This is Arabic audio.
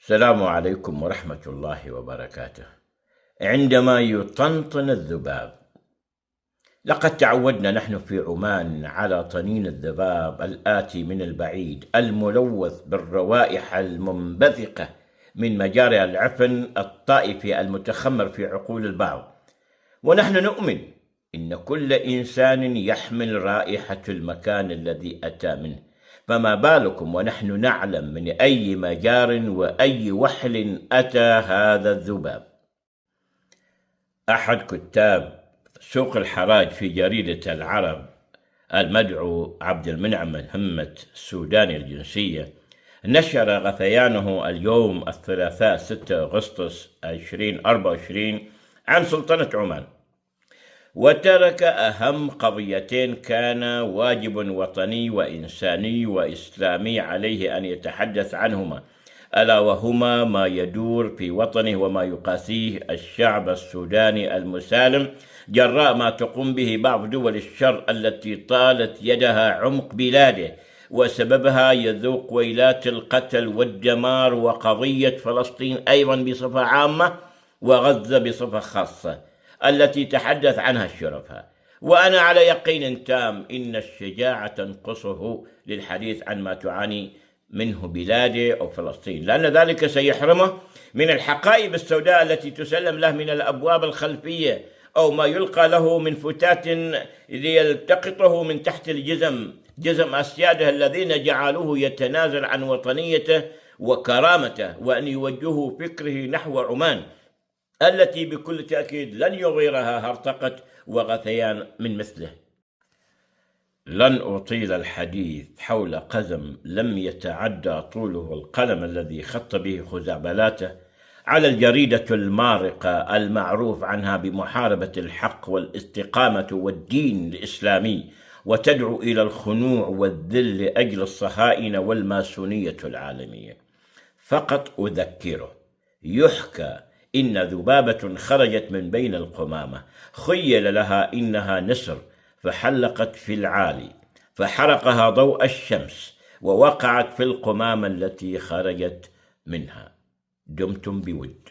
السلام عليكم ورحمة الله وبركاته. عندما يطنطن الذباب، لقد تعودنا نحن في عمان على طنين الذباب الآتي من البعيد الملوث بالروائح المنبثقة من مجاري العفن الطائفي المتخمر في عقول البعض، ونحن نؤمن إن كل إنسان يحمل رائحة المكان الذي أتى منه، فما بالكم ونحن نعلم من أي مجار وأي وحل أتى هذا الذباب. أحد كتاب سوق الحراج في جريدة العرب المدعو عبد المنعم همة السوداني الجنسية نشر غثيانه اليوم الثلاثاء 6 أغسطس 2024 عن سلطنة عمان، وترك أهم قضيتين كان واجب وطني وإنساني وإسلامي عليه أن يتحدث عنهما، ألا وهما ما يدور في وطنه وما يقاسيه الشعب السوداني المسالم جراء ما تقوم به بعض دول الشر التي طالت يدها عمق بلاده، وسببها يذوق ويلات القتل والدمار، وقضية فلسطين أيضا بصفة عامة وغزة بصفة خاصة التي تحدث عنها الشرفاء. وأنا على يقين تام إن الشجاعة تنقصه للحديث عن ما تعاني منه بلاده أو فلسطين، لأن ذلك سيحرمه من الحقائب السوداء التي تسلم له من الأبواب الخلفية، أو ما يلقى له من فتات ليلتقطه من تحت جزم أسياده الذين جعلوه يتنازل عن وطنيته وكرامته، وأن يوجهوا فكره نحو عمان التي بكل تأكيد لن يغيرها هرطقة وغثيان من مثله. لن أطيل الحديث حول قزم لم يتعدى طوله القلم الذي خط به خزعبلاته على الجريدة المارقة المعروف عنها بمحاربة الحق والاستقامة والدين الإسلامي، وتدعو إلى الخنوع والذل لأجل الصهاينة والماسونية العالمية. فقط أذكره، يحكى إن ذبابة خرجت من بين القمامة خيل لها إنها نسر، فحلقت في العالي فحرقها ضوء الشمس ووقعت في القمامة التي خرجت منها. دمتم بود.